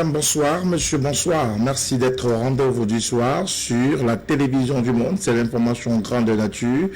Madame, bonsoir. Monsieur, bonsoir. Merci d'être au rendez-vous du soir sur la télévision du monde. C'est l'information grande nature.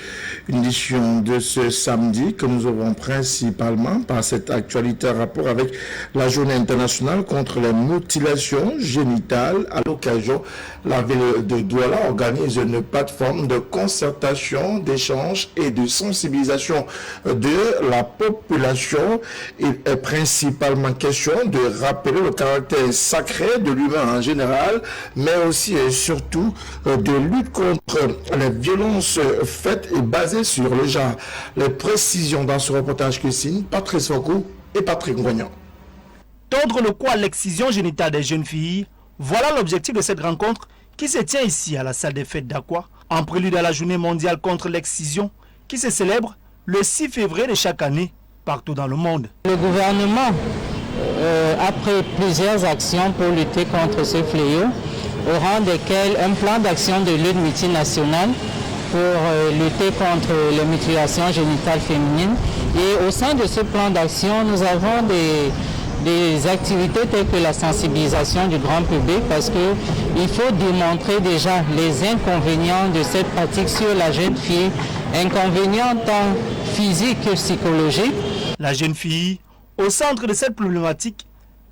Une édition de ce samedi que nous aurons principalement par cette actualité en rapport avec la journée internationale contre les mutilations génitales. À l'occasion, la ville de Douala organise une plateforme de concertation, d'échange et de sensibilisation de la population. Il est principalement question de rappeler le caractère sacré de l'humain en général, mais aussi et surtout de lutte contre les violences faites et basées sur le genre. Les précisions dans ce reportage que signent Patrice Foucault et Patrick Ngognan. Tordre le cou à l'excision génitale des jeunes filles, voilà l'objectif de cette rencontre qui se tient ici à la salle des fêtes d'Aqua, en prélude à la journée mondiale contre l'excision qui se célèbre le 6 février de chaque année partout dans le monde. Le gouvernement après plusieurs actions pour lutter contre ce fléau, au rang desquelles un plan d'action de lutte multinationale pour lutter contre les mutilations génitales féminines. Et au sein de ce plan d'action, nous avons des activités telles que la sensibilisation du grand public, parce qu'il faut démontrer déjà les inconvénients de cette pratique sur la jeune fille, inconvénients tant physiques que psychologiques. La jeune fille, au centre de cette problématique,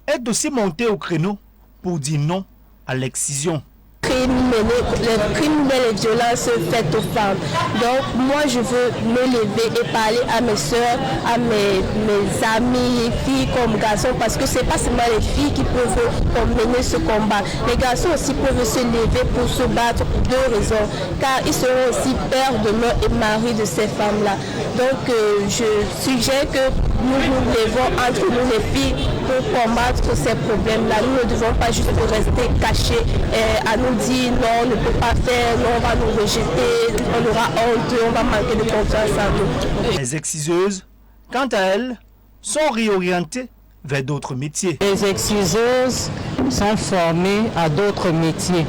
est aussi montée au créneau pour dire non à l'excision. Les crimes et les violences faites aux femmes. Donc moi je veux me lever et parler à mes soeurs, à mes amis, filles comme garçons, parce que c'est pas seulement les filles qui peuvent mener ce combat. Les garçons aussi peuvent se lever pour se battre pour deux raisons, car ils seront aussi pères de mère et mari de ces femmes-là. Donc je suggère que nous nous levons entre nous les filles pour combattre ces problèmes-là. Nous ne devons pas juste rester cachés à nous dire non, on ne peut pas faire, non, on va nous rejeter, on aura honte, on va manquer de confiance en nous. Les exciseuses, quant à elles, sont réorientées vers d'autres métiers. Les exciseuses sont formées à d'autres métiers.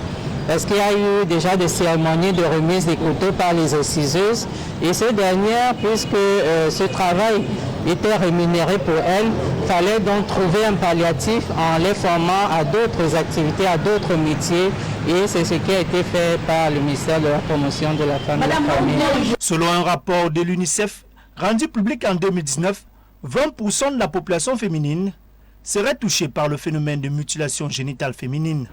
Parce qu'il y a eu déjà des cérémonies de remise des couteaux par les exciseuses. Et ces dernières, puisque ce travail était rémunéré pour elles, il fallait donc trouver un palliatif en les formant à d'autres activités, à d'autres métiers. Et c'est ce qui a été fait par le ministère de la Promotion de la Femme et de la Famille. Selon un rapport de l'UNICEF rendu public en 2019, 20% de la population féminine serait touchée par le phénomène de mutilation génitale féminine.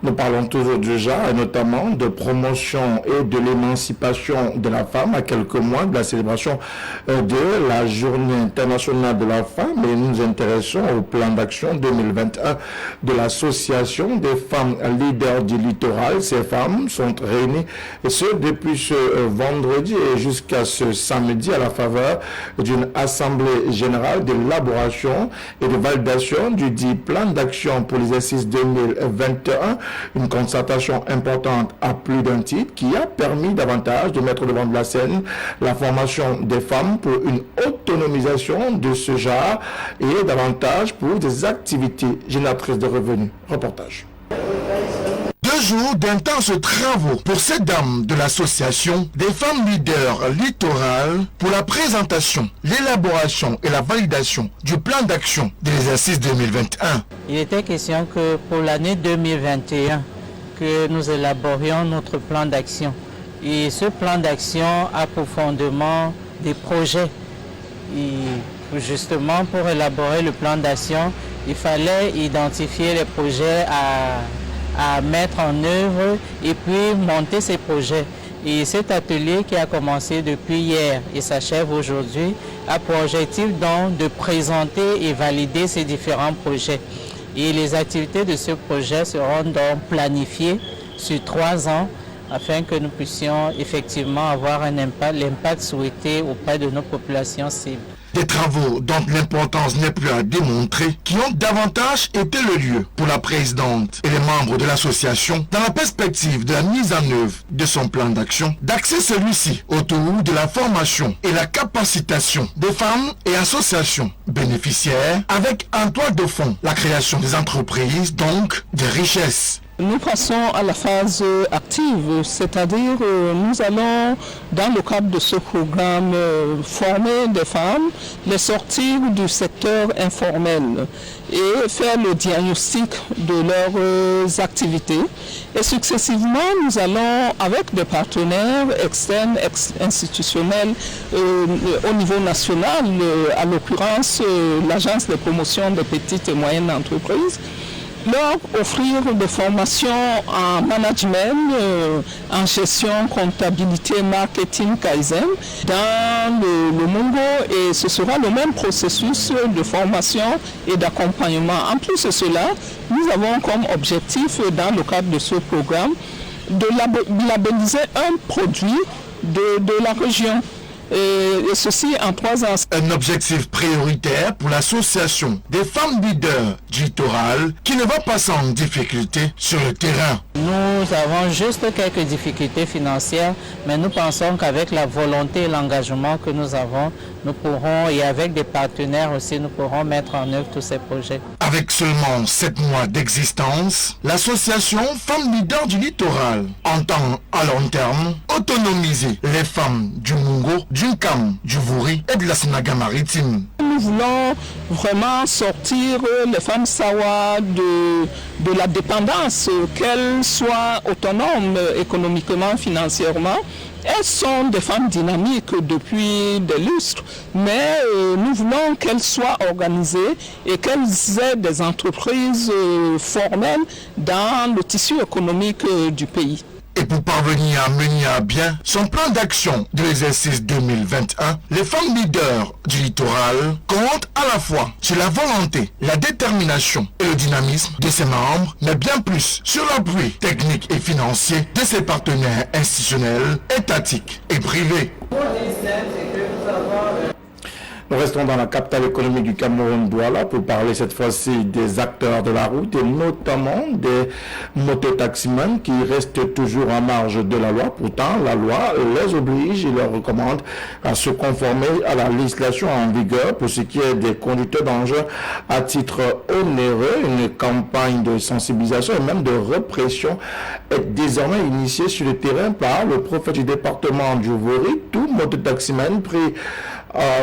Nous parlons toujours du genre et notamment de promotion et de l'émancipation de la femme à quelques mois de la célébration de la journée internationale de la femme, et nous nous intéressons au plan d'action 2021 de l'association des femmes leaders du littoral. Ces femmes sont réunies et ce depuis ce vendredi et jusqu'à ce samedi à la faveur d'une assemblée générale d'élaboration et de validation du dit plan d'action pour l'exercice 2021. Une concertation importante à plus d'un titre qui a permis davantage de mettre devant de la scène la formation des femmes pour une autonomisation de ce genre et davantage pour des activités génératrices de revenus. Reportage. 2 jours d'intenses travaux pour ces dames de l'association des femmes leaders littorales pour la présentation, l'élaboration et la validation du plan d'action de l'exercice 2021. Il était question que pour l'année 2021, que nous élaborions notre plan d'action. Et ce plan d'action a pour fondement des projets. Et justement, pour élaborer le plan d'action, il fallait identifier les projets à mettre en œuvre et puis monter ces projets. Et cet atelier qui a commencé depuis hier et s'achève aujourd'hui a pour objectif donc de présenter et valider ces différents projets. Et les activités de ce projet seront donc planifiées sur 3 ans afin que nous puissions effectivement avoir un impact, l'impact souhaité auprès de nos populations cibles. Des travaux dont l'importance n'est plus à démontrer, qui ont davantage été le lieu pour la présidente et les membres de l'association, dans la perspective de la mise en œuvre de son plan d'action, d'axer celui-ci autour de la formation et la capacitation des femmes et associations bénéficiaires, avec en toile de fond la création des entreprises, donc des richesses. Nous passons à la phase active, c'est-à-dire nous allons, dans le cadre de ce programme, former des femmes, les sortir du secteur informel et faire le diagnostic de leurs activités. Et successivement, nous allons, avec des partenaires externes, institutionnels, au niveau national, à l'occurrence l'Agence de promotion des petites et moyennes entreprises, leur offrir des formations en management, en gestion, comptabilité, marketing, Kaizen dans le Mungo, et ce sera le même processus de formation et d'accompagnement. En plus de cela, nous avons comme objectif dans le cadre de ce programme de labelliser un produit de la région. Et ceci en 3 ans. Un objectif prioritaire pour l'association des femmes leaders du littoral qui ne va pas sans difficulté sur le terrain. Nous avons juste quelques difficultés financières, mais nous pensons qu'avec la volonté et l'engagement que nous avons, nous pourrons, et avec des partenaires aussi, nous pourrons mettre en œuvre tous ces projets. Avec seulement 7 mois d'existence, l'association Femmes Leaders du Littoral entend à long terme autonomiser les femmes du Mungo, du Nkam, du Vouri et de la Sénaga maritime. Nous voulons vraiment sortir les femmes Sawa de la dépendance, qu'elles soient autonomes économiquement, financièrement. Elles sont des femmes dynamiques depuis des lustres, mais nous voulons qu'elles soient organisées et qu'elles aient des entreprises formelles dans le tissu économique du pays. Et pour parvenir à mener à bien son plan d'action de l'exercice 2021, les femmes leaders du littoral comptent à la fois sur la volonté, la détermination et le dynamisme de ses membres, mais bien plus sur l'appui technique et financier de ses partenaires institutionnels, étatiques et privés. Nous restons dans la capitale économique du Cameroun, Douala, pour parler cette fois-ci des acteurs de la route et notamment des mototaximans qui restent toujours en marge de la loi. Pourtant, la loi les oblige et leur recommande à se conformer à la législation en vigueur pour ce qui est des conducteurs d'engins à titre onéreux. Une campagne de sensibilisation et même de répression est désormais initiée sur le terrain par le préfet du département du Vouri. Tout mototaximan pris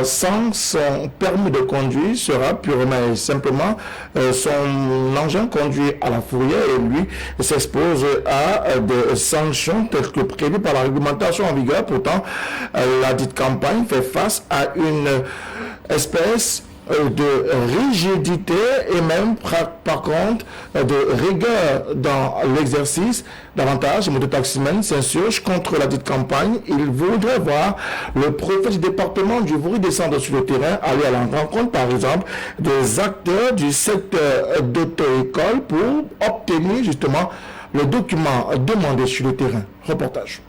sans son permis de conduire sera purement et simplement son engin conduit à la fourrière et lui s'expose à des sanctions telles que prévues par la réglementation en vigueur. Pourtant, la dite campagne fait face à une espèce de rigidité et même par contre de rigueur dans l'exercice. Davantage, les mototaximens s'insurgent contre la dite campagne. Ils voudraient voir le préfet du département du Vouri descendre sur le terrain, aller à la rencontre par exemple des acteurs du secteur d'auto-école pour obtenir justement le document demandé sur le terrain. Reportage.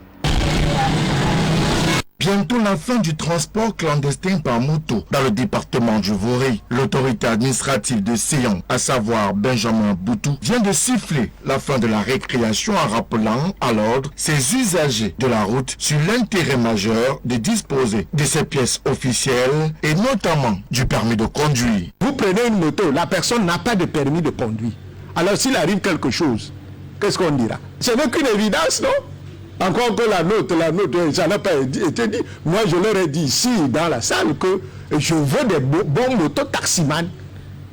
Bientôt la fin du transport clandestin par moto dans le département du Vouri. L'autorité administrative de Séon, à savoir Benjamin Boutou, vient de siffler la fin de la récréation en rappelant à l'ordre ses usagers de la route sur l'intérêt majeur de disposer de ces pièces officielles et notamment du permis de conduire. Vous prenez une moto, la personne n'a pas de permis de conduire. Alors s'il arrive quelque chose, qu'est-ce qu'on dira? Ce n'est qu'une évidence, non? Encore que la note, ça n'a pas été dit. Moi, je leur ai dit ici, dans la salle, que je veux des bons mototaximans.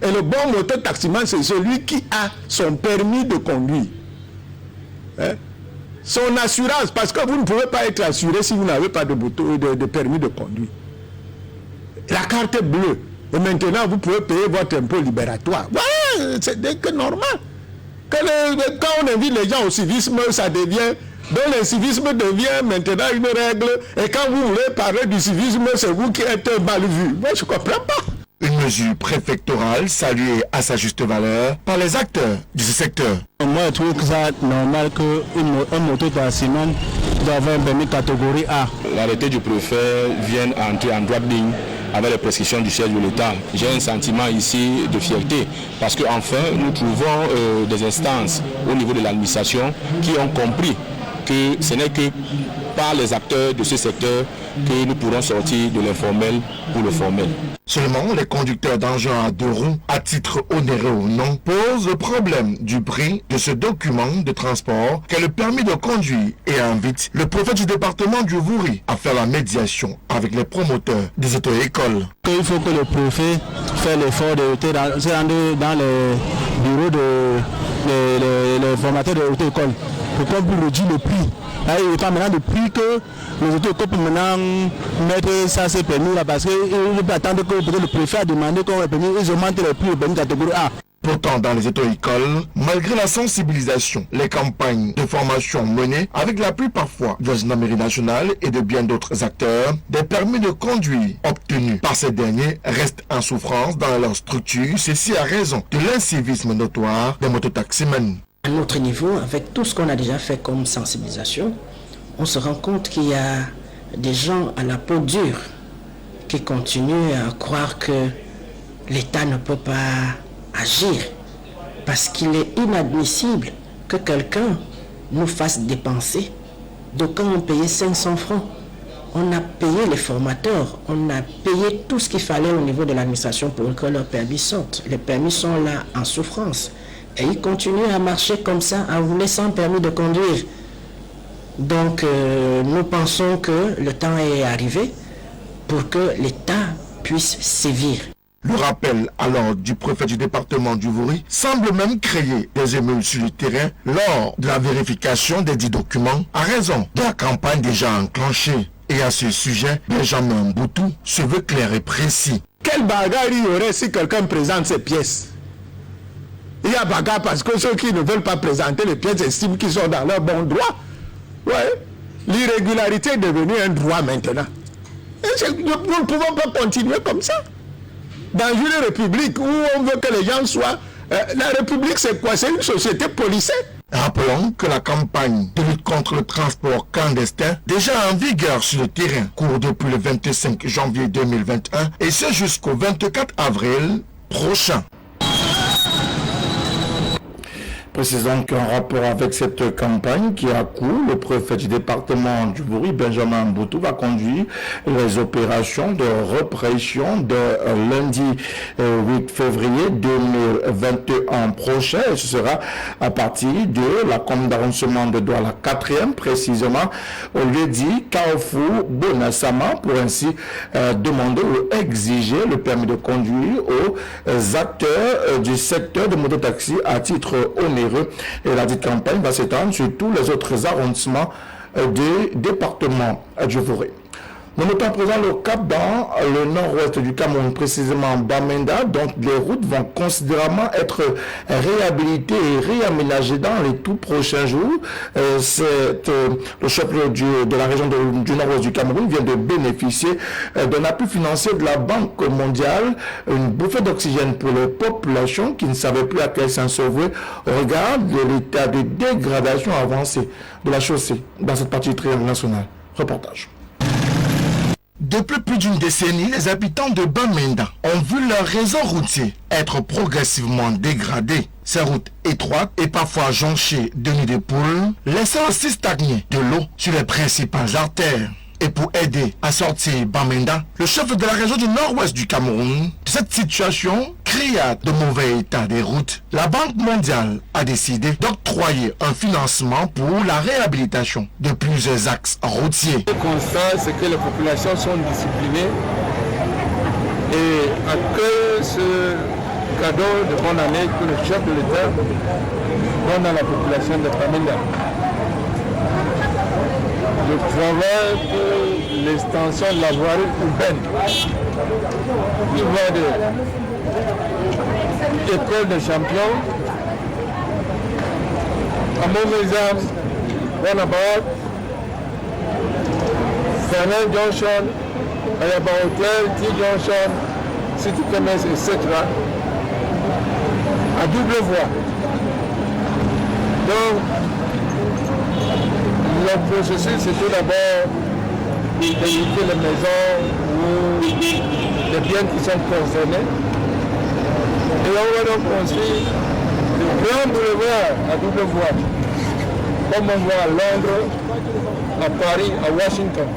Et le bon mototaximan, c'est celui qui a son permis de conduire. Hein? Son assurance, parce que vous ne pouvez pas être assuré si vous n'avez pas de permis de conduire. La carte est bleue. Et maintenant, vous pouvez payer votre impôt libératoire. Voilà, c'est que normal. Quand on invite les gens au civisme, ça devient... Donc le civisme devient maintenant une règle. Et quand vous voulez parler du civisme, c'est vous qui êtes mal vu. Moi, je ne comprends pas. Une mesure préfectorale saluée à sa juste valeur par les acteurs de ce secteur. Moi, je trouve que c'est normal qu'un mototaximan doit avoir un permis catégorie A. L'arrêté du préfet vient entrer en droite ligne avec les prescriptions du chef de l'État. J'ai un sentiment ici de fierté parce qu'enfin, nous trouvons des instances au niveau de l'administration qui ont compris que ce n'est que par les acteurs de ce secteur que nous pourrons sortir de l'informel pour le formel. Seulement, les conducteurs d'engins à 2 roues, à titre onéreux ou non, posent le problème du prix de ce document de transport qu'est le permis de conduire et invitent le préfet du département du Vouri à faire la médiation avec les promoteurs des auto-écoles. Il faut que le préfet fasse l'effort de se rendre dans les bureaux des formateurs de l'auto-école pour qu'on puisse réduire le prix. Là, il n'est pas maintenant de prix que les auto-écoles peuvent maintenant mettre ça, ces permis-là, parce qu'ils ne peuvent pas attendre que le préfet a demandé qu'on ils augmentent les prix au permis catégorie A. Pourtant, dans les auto-écoles, malgré la sensibilisation, les campagnes de formation menées avec l'appui parfois de la gendarmerie nationale et de bien d'autres acteurs, des permis de conduire obtenus par ces derniers restent en souffrance dans leur structure, ceci à raison de l'incivisme notoire des mototaximens. À notre niveau, avec tout ce qu'on a déjà fait comme sensibilisation, on se rend compte qu'il y a des gens à la peau dure qui continuent à croire que l'État ne peut pas agir parce qu'il est inadmissible que quelqu'un nous fasse dépenser. D'aucuns ont payé 500 francs. On a payé les formateurs, on a payé tout ce qu'il fallait au niveau de l'administration pour que leurs permis sortent. Les permis sont là en souffrance. Et ils continuent à marcher comme ça, à rouler sans permis de conduire. Donc nous pensons que le temps est arrivé pour que l'État puisse sévir. Le rappel alors du préfet du département du Vouri semble même créer des émules sur le terrain lors de la vérification des 10 documents à raison de la campagne déjà enclenchée. Et à ce sujet, Benjamin Mboutou se veut clair et précis. Quelle bagarre il y aurait si quelqu'un présente ses pièces? Il y a bagarre parce que ceux qui ne veulent pas présenter les pièces estiment qu'ils sont dans leur bon droit. Ouais. L'irrégularité est devenue un droit maintenant. Nous ne pouvons pas continuer comme ça. Dans une république où on veut que les gens soient... la république, c'est quoi? C'est une société policée. Rappelons que la campagne de lutte contre le transport clandestin, déjà en vigueur sur le terrain, court depuis le 25 janvier 2021 et c'est jusqu'au 24 avril prochain. Précisons qu'en rapport avec cette campagne qui a cours, le préfet du département du Vouri, Benjamin Mboutou, va conduire les opérations de répression de lundi 8 février 2021 prochain. Et ce sera à partir de la commune d'arrondissement de Douala 4e, précisément au lieu dit Carrefour Bonassama, pour ainsi demander ou exiger le permis de conduire aux acteurs du secteur de mototaxi à titre onéreux. Et la dite campagne va s'étendre sur tous les autres arrondissements du département du Vouri. Nous notons à présent le cap dans le nord-ouest du Cameroun, précisément Bamenda. Donc les routes vont considérablement être réhabilitées et réaménagées dans les tout prochains jours. Le chef-lieu de la région du nord-ouest du Cameroun vient de bénéficier d'un appui financier de la Banque mondiale, une bouffée d'oxygène pour les populations qui ne savaient plus à quel sens se vouer au regard de l'état de dégradation avancée de la chaussée dans cette partie du triangle national. Reportage. Depuis plus d'une décennie, les habitants de Bamenda ont vu leur réseau routier être progressivement dégradé. Ces routes étroites et parfois jonchées de nids de poules, laissant aussi stagner de l'eau sur les principales artères. Et pour aider à sortir Bamenda, le chef de la région du nord-ouest du Cameroun, de cette situation cria de mauvais état des routes, la Banque mondiale a décidé d'octroyer un financement pour la réhabilitation de plusieurs axes routiers. Le constat, c'est que les populations sont disciplinées et accueillent ce cadeau de bonne année que le chef de l'État donne à la population de Bamenda. Le travail pour l'extension de la voirie urbaine, qui va de l'école des champions à Montmézam, Bonabat, Fernet Junction, Ayaba Hotel, T Junction, City Commerce, etc. à double voie. Donc, le processus, c'est tout d'abord d'éviter les maisons ou les biens qui sont concernés. Et on va donc construire de grands boulevards à double voie comme on voit à Londres, à Paris, à Washington.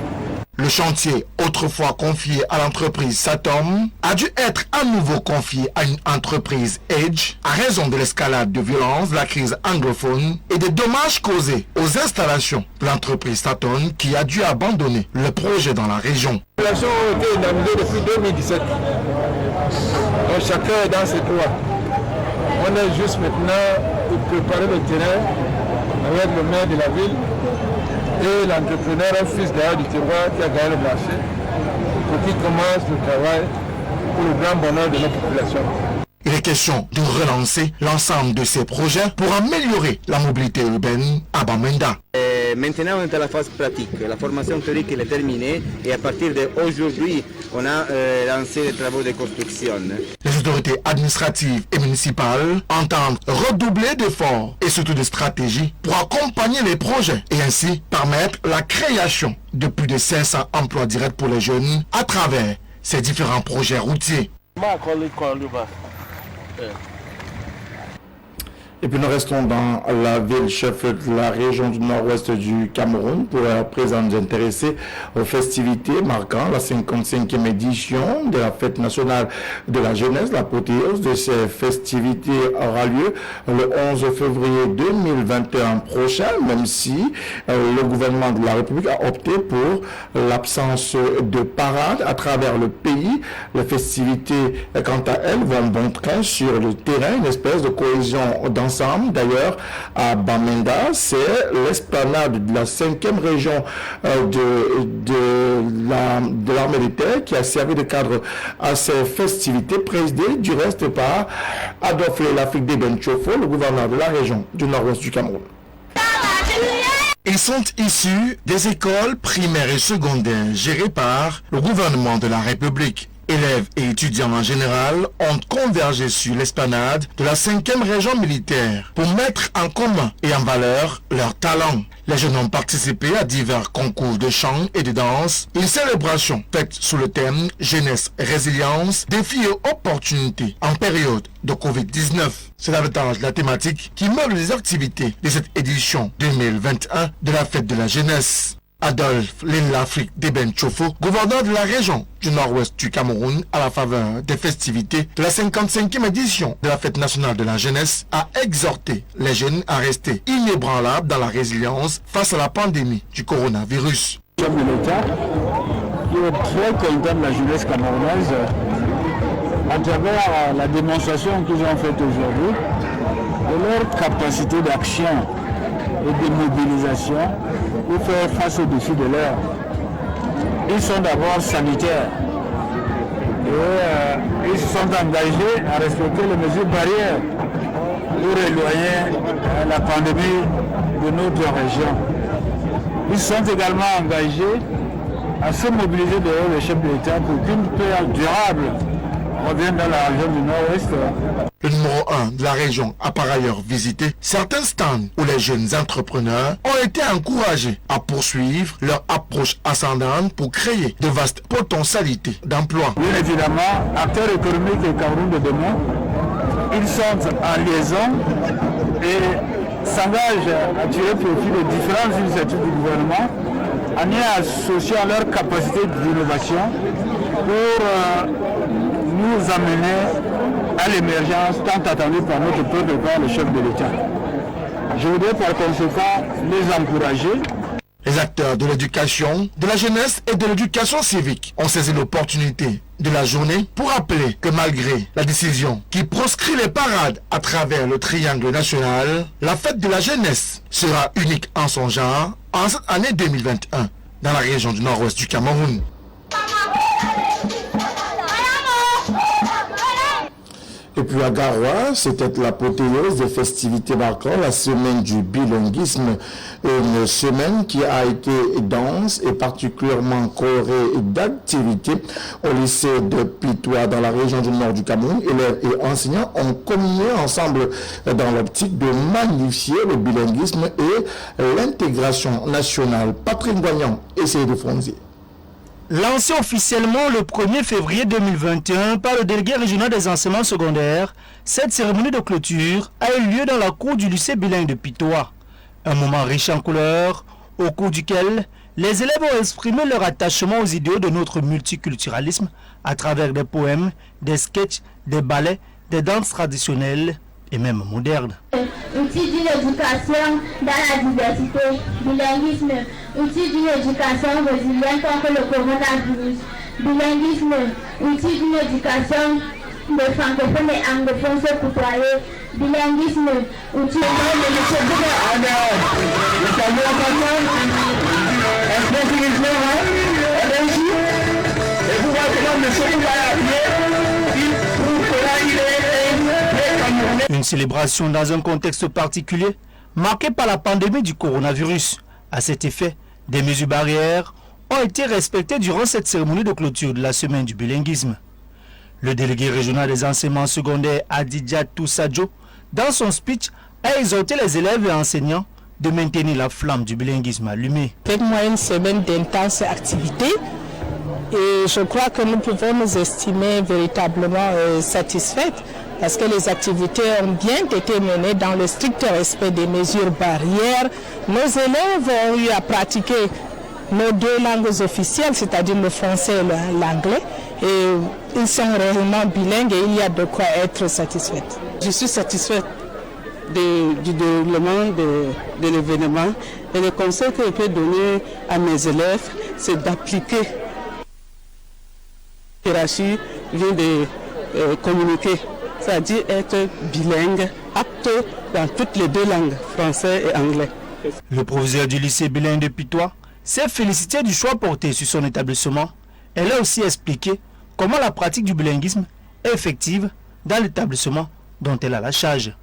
Le chantier, autrefois confié à l'entreprise Satom, a dû être à nouveau confié à une entreprise Edge à raison de l'escalade de violence de la crise anglophone et des dommages causés aux installations de l'entreprise Satom qui a dû abandonner le projet dans la région. Les populations ont été indemnisées depuis 2017. Donc chacun est dans ses droits. On est juste maintenant pour préparer le terrain avec le maire de la ville et l'entrepreneur, un fils d'ailleurs du terroir qui a gagné le marché, pour qu'il commence le travail pour le grand bonheur de nos populations. Il est question de relancer l'ensemble de ces projets pour améliorer la mobilité urbaine à Bamenda. Maintenant, on est à la phase pratique. La formation théorique est terminée et à partir d'aujourd'hui, on a lancé les travaux de construction. Les autorités administratives et municipales entendent redoubler d'efforts et surtout de stratégies pour accompagner les projets et ainsi permettre la création de plus de 500 emplois directs pour les jeunes à travers ces différents projets routiers. Et puis nous restons dans la ville chef de la région du nord-ouest du Cameroun pour à présent nous intéresser aux festivités marquant la 55e édition de la fête nationale de la jeunesse. L'apothéose de ces festivités aura lieu le 11 février 2021 prochain, même si le gouvernement de la République a opté pour l'absence de parade à travers le pays. Les festivités, quant à elles, vont bon train sur le terrain, une espèce de cohésion d'ensemble. D'ailleurs, à Bamenda, c'est l'esplanade de la 5e région de l'armée de terre qui a servi de cadre à ces festivités, présidées du reste par Adolphe Lafik Deben Chofo, le gouverneur de la région du nord-ouest du Cameroun. Ils sont issus des écoles primaires et secondaires gérées par le gouvernement de la République. Élèves et étudiants en général ont convergé sur l'esplanade de la 5e région militaire pour mettre en commun et en valeur leurs talents. Les jeunes ont participé à divers concours de chant et de danse, une célébration faite sous le thème Jeunesse, Résilience, défis et opportunités en période de Covid-19. C'est davantage la thématique qui meuble les activités de cette édition 2021 de la fête de la jeunesse. Adolphe Lafik Deben Chofo, gouverneur de la région du nord-ouest du Cameroun, à la faveur des festivités de la 55e édition de la fête nationale de la jeunesse, a exhorté les jeunes à rester inébranlables dans la résilience face à la pandémie du coronavirus. Le chef de l'État, qui est très content de la jeunesse camerounaise, à travers la démonstration qu'ils ont faite aujourd'hui, de leur capacité d'action et de mobilisation pour faire face aux défis de l'heure. Ils sont d'abord sanitaires et ils se sont engagés à respecter les mesures barrières pour éloigner la pandémie de notre région. Ils sont également engagés à se mobiliser derrière le chef de l'État pour qu'une paix durable revienne dans la région du Nord-Ouest. Le numéro 1 de la région a par ailleurs visité certains stands où les jeunes entrepreneurs ont été encouragés à poursuivre leur approche ascendante pour créer de vastes potentialités d'emploi. Bien évidemment, acteurs économiques et Cameroun de demain, ils sont en liaison et s'engagent à tirer profit des différentes initiatives du gouvernement en y associant leur capacité d'innovation pour nous amener à l'émergence tant attendue par notre peuple et par le chef de l'État. Je voudrais par conséquent les encourager. Les acteurs de l'éducation, de la jeunesse et de l'éducation civique ont saisi l'opportunité de la journée pour rappeler que malgré la décision qui proscrit les parades à travers le triangle national, la fête de la jeunesse sera unique en son genre en cette année 2021 dans la région du nord-ouest du Cameroun. Et puis à Garoua, c'était l'apothéose des festivités marquant la semaine du bilinguisme, une semaine qui a été dense et particulièrement colorée d'activités au lycée de Pitois dans la région du nord du Cameroun. Élèves et enseignants ont communié ensemble dans l'optique de magnifier le bilinguisme et l'intégration nationale. Patrick Goignan, essayez de froncer. Lancé officiellement le 1er février 2021 par le délégué régional des enseignements secondaires, cette cérémonie de clôture a eu lieu dans la cour du lycée bilingue de Pitois. Un moment riche en couleurs, au cours duquel les élèves ont exprimé leur attachement aux idéaux de notre multiculturalisme à travers des poèmes, des sketchs, des ballets, des danses traditionnelles et même modernes. Outil d'une éducation dans la diversité, bilinguisme, outil d'une éducation résiliente contre le coronavirus, bilinguisme, outil d'une éducation de francophones et anglophones se côtoyer, bilinguisme, outil Une célébration dans un contexte particulier, marqué par la pandémie du coronavirus. À cet effet, des mesures barrières ont été respectées durant cette cérémonie de clôture de la semaine du bilinguisme. Le délégué régional des enseignements secondaires Adidja Toussadjo, dans son speech, a exhorté les élèves et enseignants de maintenir la flamme du bilinguisme allumée. Faites-moi une semaine d'intenses activités et je crois que nous pouvons nous estimer véritablement satisfaites parce que les activités ont bien été menées dans le strict respect des mesures barrières. Nos élèves ont eu à pratiquer nos deux langues officielles, c'est-à-dire le français et l'anglais, et ils sont réellement bilingues et il y a de quoi être satisfaite. Je suis satisfaite du déroulement de l'événement et le conseil que je peux donner à mes élèves, c'est d'appliquer. Hiérarchie vient de communiquer, c'est-à-dire être bilingue, apte dans toutes les deux langues, français et anglais. Le proviseur du lycée bilingue de Pitois s'est félicité du choix porté sur son établissement. Elle a aussi expliqué comment la pratique du bilinguisme est effective dans l'établissement dont elle a la charge.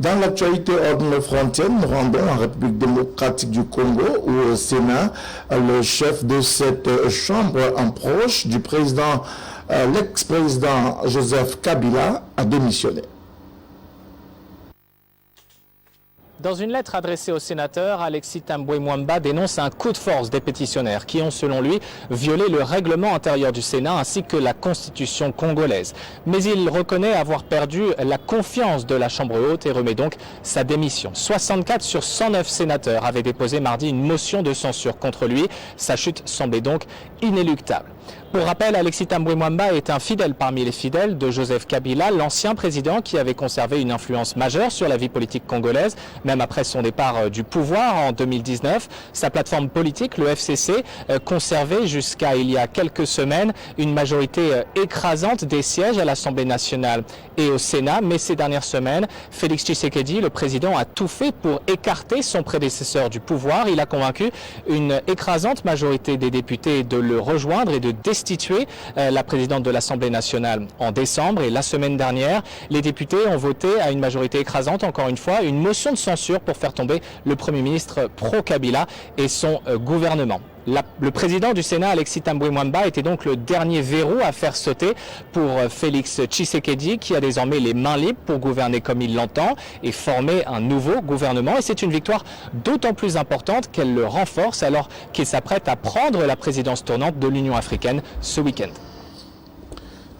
Dans l'actualité hors de nos frontières, nous rendons en République démocratique du Congo où au Sénat, le chef de cette chambre en proche du président, l'ex-président Joseph Kabila, a démissionné. Dans une lettre adressée au sénateur, Alexis Tambwe Mwamba dénonce un coup de force des pétitionnaires qui ont, selon lui, violé le règlement intérieur du Sénat ainsi que la constitution congolaise. Mais il reconnaît avoir perdu la confiance de la Chambre haute et remet donc sa démission. 64 sur 109 sénateurs avaient déposé mardi une motion de censure contre lui. Sa chute semblait donc inéluctable. Pour rappel, Alexis Tambwe Mwamba est un fidèle parmi les fidèles de Joseph Kabila, l'ancien président qui avait conservé une influence majeure sur la vie politique congolaise, même après son départ du pouvoir en 2019. Sa plateforme politique, le FCC, conservait jusqu'à il y a quelques semaines une majorité écrasante des sièges à l'Assemblée nationale et au Sénat. Mais ces dernières semaines, Félix Tshisekedi, le président, a tout fait pour écarter son prédécesseur du pouvoir. Il a convaincu une écrasante majorité des députés de le rejoindre et de destituer la présidente de l'Assemblée nationale en décembre. Et la semaine dernière, les députés ont voté à une majorité écrasante, encore une fois, une motion de censure pour faire tomber le Premier ministre pro-Kabila et son gouvernement. Le président du Sénat, Alexis Tambwe Mwamba, était donc le dernier verrou à faire sauter pour Félix Tshisekedi, qui a désormais les mains libres pour gouverner comme il l'entend et former un nouveau gouvernement. Et c'est une victoire d'autant plus importante qu'elle le renforce alors qu'il s'apprête à prendre la présidence tournante de l'Union africaine ce week-end.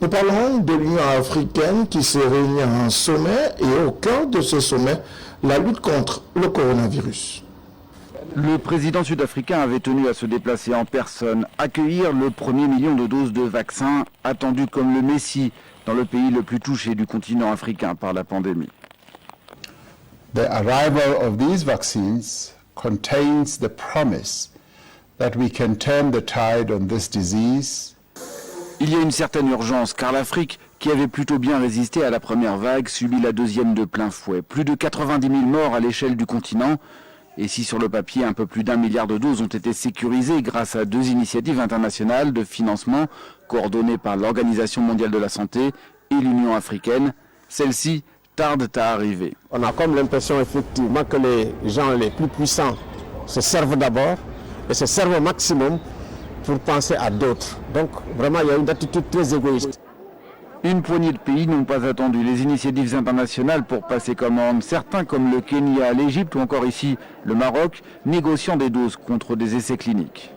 Nous parlons de l'Union africaine qui s'est réunie à un sommet et au cœur de ce sommet, la lutte contre le coronavirus. Le président sud-africain avait tenu à se déplacer en personne, accueillir le premier million de doses de vaccins, attendu comme le messie dans le pays le plus touché du continent africain par la pandémie. The arrival of these vaccines contains the promise that we can turn the tide on this disease. Il y a une certaine urgence car l'Afrique, qui avait plutôt bien résisté à la première vague, subit la deuxième de plein fouet. Plus de 90 000 morts à l'échelle du continent. Et si sur le papier, un peu plus d'1 milliard de doses ont été sécurisées grâce à 2 initiatives internationales de financement coordonnées par l'Organisation mondiale de la santé et l'Union africaine, celles-ci tardent à arriver. On a comme l'impression effectivement que les gens les plus puissants se servent d'abord et se servent au maximum pour penser à d'autres. Donc vraiment, il y a une attitude très égoïste. Une poignée de pays n'ont pas attendu les initiatives internationales pour passer commande. Certains, comme le Kenya, l'Égypte ou encore ici le Maroc, négociant des doses contre des essais cliniques.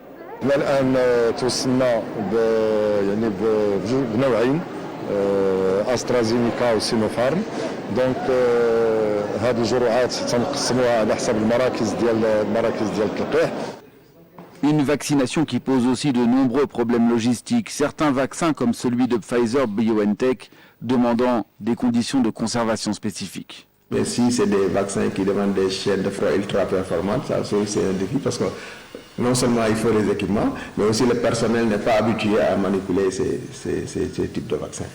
AstraZeneca وسينوفارم دونك هذه الجرعات تنقسموها على حسب المراكز ديال التلقيح. Une vaccination qui pose aussi de nombreux problèmes logistiques. Certains vaccins, comme celui de Pfizer-BioNTech, demandant des conditions de conservation spécifiques. Mais si c'est des vaccins qui demandent des chaînes de froid ultra performantes, ça c'est un défi parce que non seulement il faut les équipements, mais aussi le personnel n'est pas habitué à manipuler ces types de vaccins.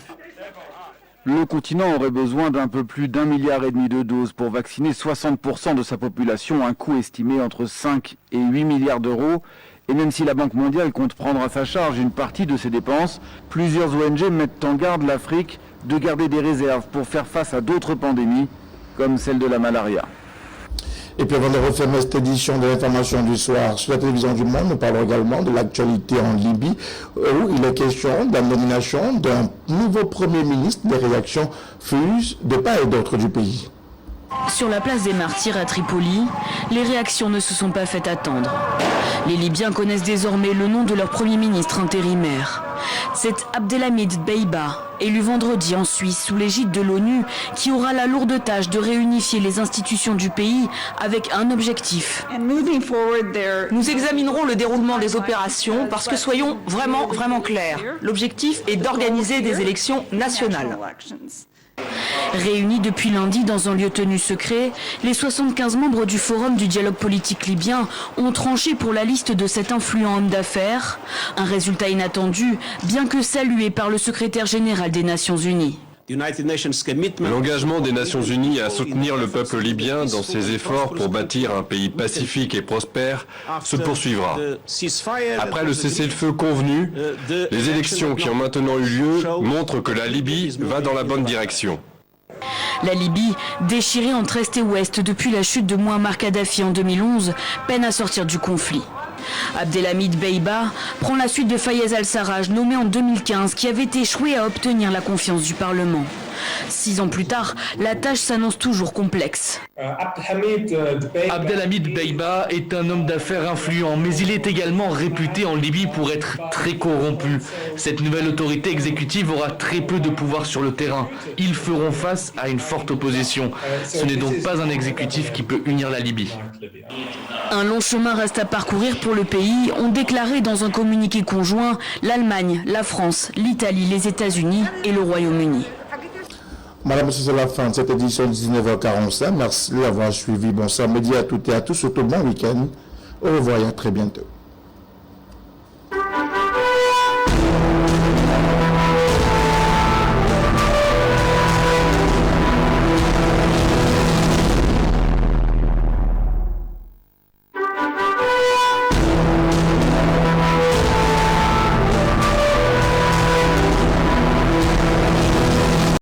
Le continent aurait besoin d'un peu plus d'1,5 milliard de doses pour vacciner 60% de sa population, un coût estimé entre 5 et 8 milliards d'euros. Et même si la Banque mondiale compte prendre à sa charge une partie de ces dépenses, plusieurs ONG mettent en garde l'Afrique de garder des réserves pour faire face à d'autres pandémies, comme celle de la malaria. Et puis avant de refermer cette édition de l'information du soir sur la télévision du Monde, nous parlons également de l'actualité en Libye, où il est question de la nomination d'un nouveau Premier ministre. Des réactions fusent de part et d'autre du pays. Sur la place des Martyrs à Tripoli, les réactions ne se sont pas fait attendre. Les Libyens connaissent désormais le nom de leur Premier ministre intérimaire. C'est Abdelhamid Dbeibah, élu vendredi en Suisse sous l'égide de l'ONU, qui aura la lourde tâche de réunifier les institutions du pays avec un objectif. Nous examinerons le déroulement des opérations parce que soyons vraiment clairs. L'objectif est d'organiser des élections nationales. Réunis depuis lundi dans un lieu tenu secret, les 75 membres du Forum du dialogue politique libyen ont tranché pour la liste de cet influent homme d'affaires. Un résultat inattendu, bien que salué par le secrétaire général des Nations Unies. L'engagement des Nations Unies à soutenir le peuple libyen dans ses efforts pour bâtir un pays pacifique et prospère se poursuivra. Après le cessez-le-feu convenu, les élections qui ont maintenant eu lieu montrent que la Libye va dans la bonne direction. La Libye, déchirée entre Est et Ouest depuis la chute de Mouammar Kadhafi en 2011, peine à sortir du conflit. Abdelhamid Dbeibah prend la suite de Fayez al-Sarraj, nommé en 2015, qui avait échoué à obtenir la confiance du Parlement. 6 ans plus tard, la tâche s'annonce toujours complexe. Abdelhamid Dbeibah est un homme d'affaires influent, mais il est également réputé en Libye pour être très corrompu. Cette nouvelle autorité exécutive aura très peu de pouvoir sur le terrain. Ils feront face à une forte opposition. Ce n'est donc pas un exécutif qui peut unir la Libye. Un long chemin reste à parcourir pour le pays, ont déclaré dans un communiqué conjoint l'Allemagne, la France, l'Italie, les États-Unis et le Royaume-Uni. Madame, c'est la fin de cette édition de 19h45. Merci d'avoir suivi. Bon samedi à toutes et à tous. Surtout bon week-end. Au revoir et à très bientôt.